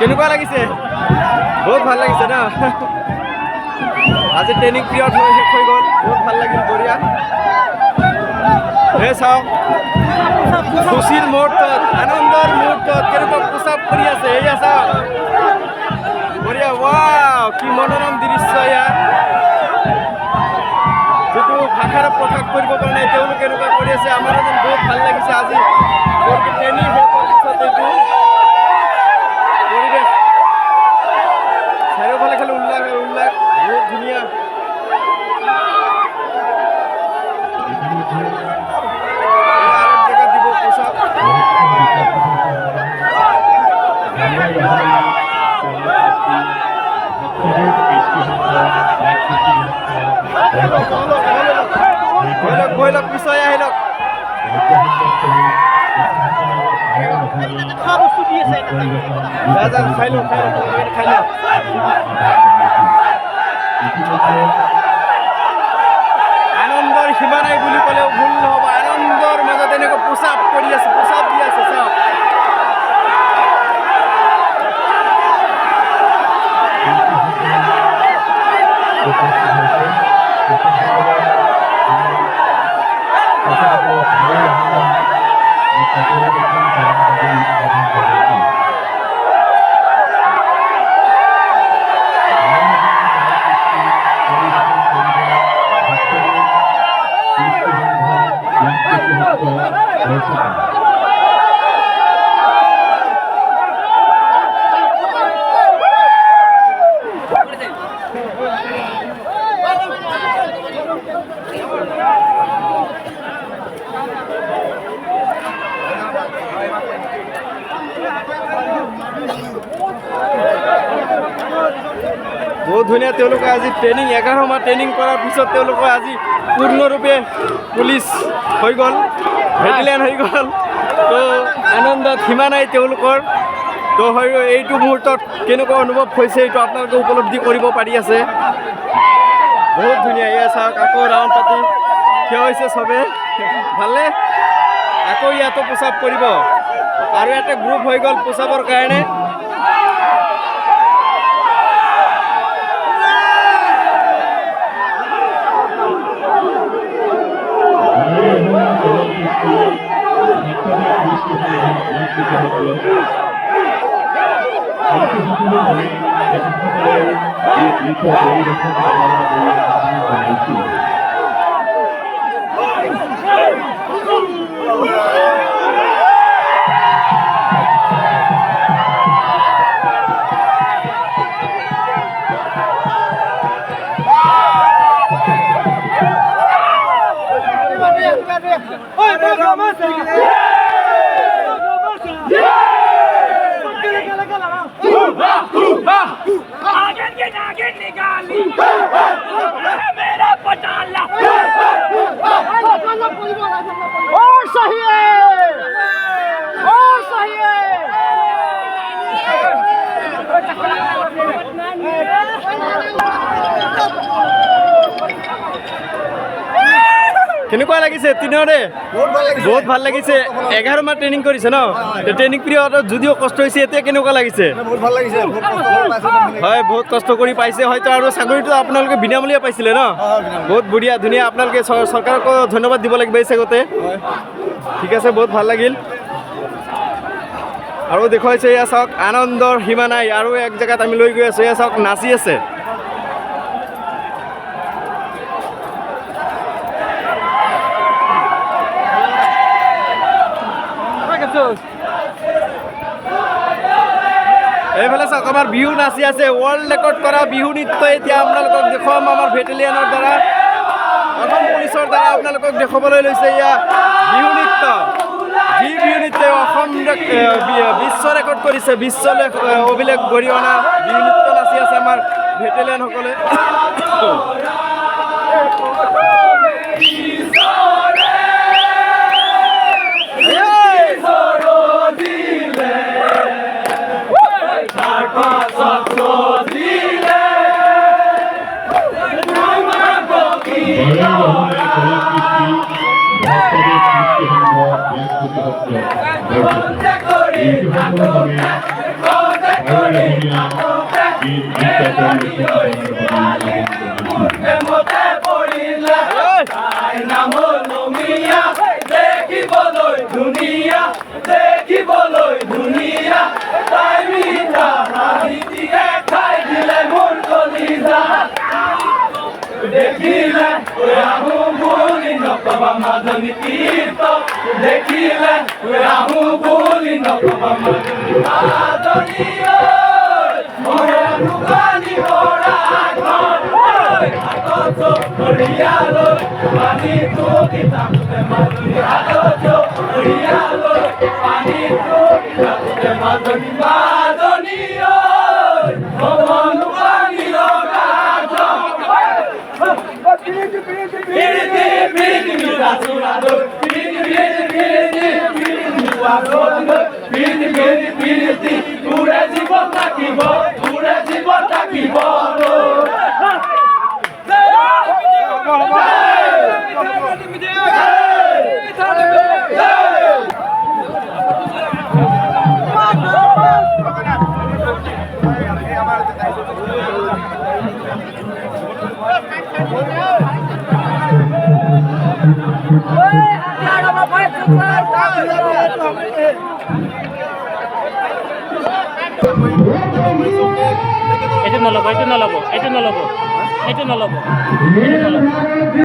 কেনেকুৱা লাগিছে? বহুত ভাল লাগিছে না। আজি ট্ৰেইনিং পিৰিয়ড শেষ হৈ গ'ল, বহুত ভাল লাগিল, বঢ়িয়া। এই চাওক, খুচিৰ মুহূৰ্তত, আনন্দৰ মুহূৰ্তত কেনেকুৱা পোচাপ কৰি আছে, এয়া চাওক, বঢ়িয়া। ৱাও, কি মনোৰম দৃশ্য এয়া, যিটো ভাষাৰে প্ৰকাশ কৰিব পৰা নাই, তেওঁলোকে এনেকুৱা কৰি আছে। আমাৰ যেন বহুত ভাল লাগিছে আজি ট্ৰেইনিং শেষ হোৱাৰ পিছত এইটো পৰিৱেশ, চাৰিওফালে খালি উল্লাস উল্লাস, বহুত ধুনীয়া। আৰু জেগাত দিব পোচাক। বহিলক পিছই আহিলক। খাই লওক, খাই লওক। আনন্দৰ সীমা নাই বুলি ক'লেও ভুল নহ'ব। আনন্দৰ মাজত এনেকৈ পোচাপ কৰি আছে, পোচাপ দি আছে, চাওক। বহুত ধুনীয়া। তেওঁলোকে আজি ট্ৰেইনিং 11 মাহ ট্ৰেইনিং কৰাৰ পিছত তেওঁলোকে আজি পূৰ্ণৰূপে পুলিচ হৈ গ'ল, বেটেলিয়ান হৈ গ'ল। তো আনন্দত সীমা নাই তেওঁলোকৰ। তো এইটো মুহূৰ্তত কেনেকুৱা অনুভৱ হৈছে এইটো আপোনালোকে উপলব্ধি কৰিব পাৰি আছে। বহুত ধুনীয়া। এয়া চাওক, আকৌ ৰাউণ্ড পাতি থিয় হৈছে চবে, ভালনে? আকৌ ইয়াতো পোচাপ কৰিব, আৰু এটা গ্ৰুপ হৈ গ'ল পোচাপৰ কাৰণে। কেনেকুৱা লাগিছে তিনিওৰে? বহুত ভাল লাগিছে। 11 মাহ ট্ৰেইনিং কৰিছে ন? ট্ৰেইনিং পিৰিয়ডত যদিও কষ্ট হৈছে, এতিয়া কেনেকুৱা লাগিছে? হয়, বহুত কষ্ট কৰি পাইছে হয়তো, আৰু চাকৰিটো আপোনালোকে বিনামূলীয়া পাইছিলে ন? বহুত বঢ়িয়া, ধুনীয়া। আপোনালোকে চৰকাৰক ধন্যবাদ দিব লাগিব এই চাগতে। ঠিক আছে, বহুত ভাল লাগিল। আৰু দেখুৱাইছে, এয়া চাওক, আনন্দৰ সীমা নাই। আৰু এক জেগাত আমি লৈ গৈ আছোঁ, এয়া চাওক, নাচি আছে। এইফালে চাওক, আমাৰ বিহু নাচি আছে, ৱৰ্ল্ড ৰেকৰ্ড কৰা বিহু নৃত্য এতিয়া আপোনালোকক দেখুৱাম আমাৰ বেটেলিয়ানৰ দ্বাৰা, অসম পুলিচৰ দ্বাৰা আপোনালোকক দেখুৱাবলৈ লৈছে এয়া বিহু নৃত্য। যি বিহু নৃত্যই অসম বিশ্ব ৰেকৰ্ড কৰিছে, বিশ্ব অভিলেখ গঢ়ি অনা বিহু নৃত্য নাচি আছে আমাৰ বেটেলিয়ানসকলে। দেখিবলৈ ধুনীয়া তাই মিঠা হাঁহিটিয়ে খাই দিলে মোৰ কলিজা দেখিলে আহো বুলি নকবা মাজনী তীৰ্থ দেখিলে আহো বুলি নকবা মাজনী মই দোকানী পৰা পানী তুলি থাকোঁতে মাজনী হাতত চৰিয়ালৈ পানী তুলি থাকোঁতে মাজনী মাজনী দোকানী লগা তোৰে জীৱন থাকিব তোৰে জীৱন থাকিব এইটো নল'ব এইটো নল'ব এইটো নল'ব এইটো নল'ব